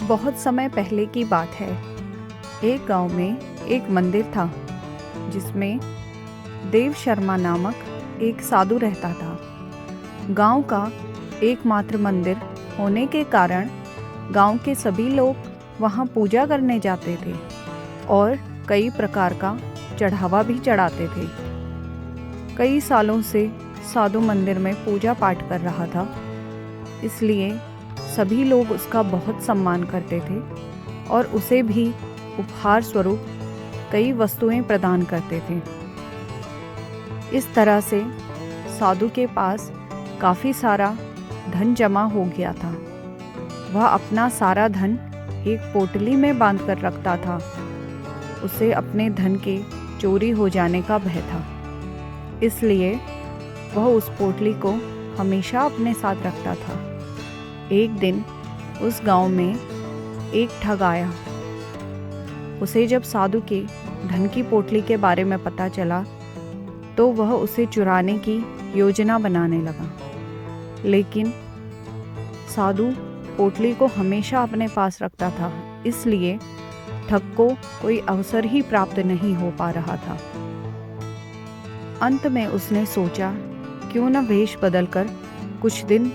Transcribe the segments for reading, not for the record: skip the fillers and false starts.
बहुत समय पहले की बात है। एक गांव में एक मंदिर था जिसमें देव शर्मा नामक एक साधु रहता था। गांव का एकमात्र मंदिर होने के कारण गांव के सभी लोग वहां पूजा करने जाते थे और कई प्रकार का चढ़ावा भी चढ़ाते थे। कई सालों से साधु मंदिर में पूजा पाठ कर रहा था, इसलिए सभी लोग उसका बहुत सम्मान करते थे और उसे भी उपहार स्वरूप कई वस्तुएं प्रदान करते थे। इस तरह से साधु के पास काफ़ी सारा धन जमा हो गया था। वह अपना सारा धन एक पोटली में बांध कर रखता था। उसे अपने धन के चोरी हो जाने का भय था, इसलिए वह उस पोटली को हमेशा अपने साथ रखता था। एक दिन उस गांव में एक ठग आया। उसे जब साधु के धन की पोटली के बारे में पता चला तो वह उसे चुराने की योजना बनाने लगा, लेकिन साधु पोटली को हमेशा अपने पास रखता था, इसलिए ठग को कोई अवसर ही प्राप्त नहीं हो पा रहा था। अंत में उसने सोचा, क्यों न वेश बदलकर कुछ दिन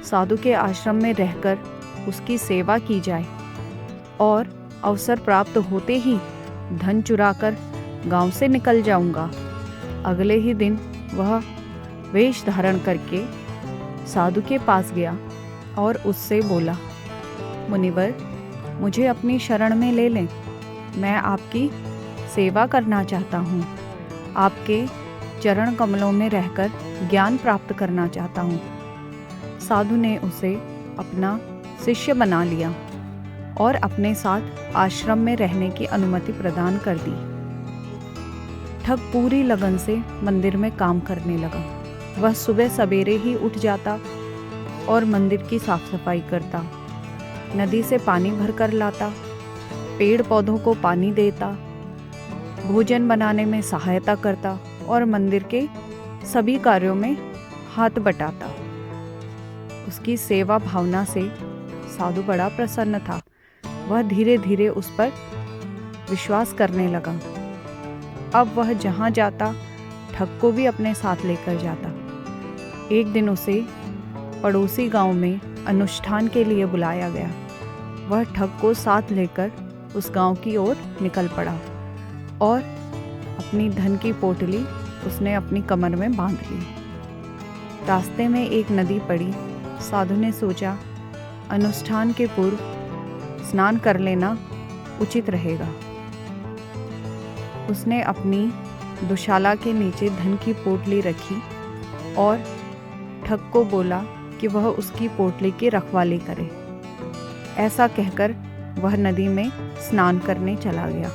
साधु के आश्रम में रहकर उसकी सेवा की जाए और अवसर प्राप्त होते ही धन चुराकर गांव से निकल जाऊंगा। अगले ही दिन वह वेश धारण करके साधु के पास गया और उससे बोला, मुनिवर, मुझे अपनी शरण में ले लें। मैं आपकी सेवा करना चाहता हूँ। आपके चरण कमलों में रहकर ज्ञान प्राप्त करना चाहता हूँ। साधु ने उसे अपना शिष्य बना लिया और अपने साथ आश्रम में रहने की अनुमति प्रदान कर दी। ठग पूरी लगन से मंदिर में काम करने लगा। वह सुबह सवेरे ही उठ जाता और मंदिर की साफ सफाई करता, नदी से पानी भर कर लाता, पेड़ पौधों को पानी देता, भोजन बनाने में सहायता करता और मंदिर के सभी कार्यों में हाथ बटाता। उसकी सेवा भावना से साधु बड़ा प्रसन्न था। वह धीरे धीरे उस पर विश्वास करने लगा। अब वह जहाँ जाता ठग को भी अपने साथ लेकर जाता। एक दिन उसे पड़ोसी गांव में अनुष्ठान के लिए बुलाया गया। वह ठग को साथ लेकर उस गांव की ओर निकल पड़ा और अपनी धन की पोटली उसने अपनी कमर में बांध ली। रास्ते में एक नदी पड़ी। साधु ने सोचा, अनुष्ठान के पूर्व स्नान कर लेना उचित रहेगा। उसने अपनी दुशाला के नीचे धन की पोटली रखी और ठग को बोला कि वह उसकी पोटली की रखवाली करे। ऐसा कहकर वह नदी में स्नान करने चला गया।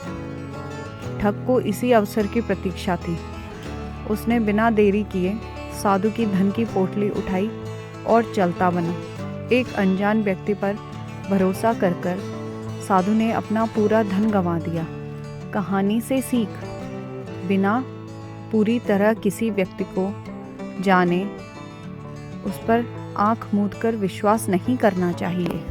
ठग को इसी अवसर की प्रतीक्षा थी। उसने बिना देरी किए साधु की धन की पोटली उठाई और चलता बना। एक अनजान व्यक्ति पर भरोसा कर कर साधु ने अपना पूरा धन गंवा दिया। कहानी से सीख, बिना पूरी तरह किसी व्यक्ति को जाने उस पर आंख मूंद कर विश्वास नहीं करना चाहिए।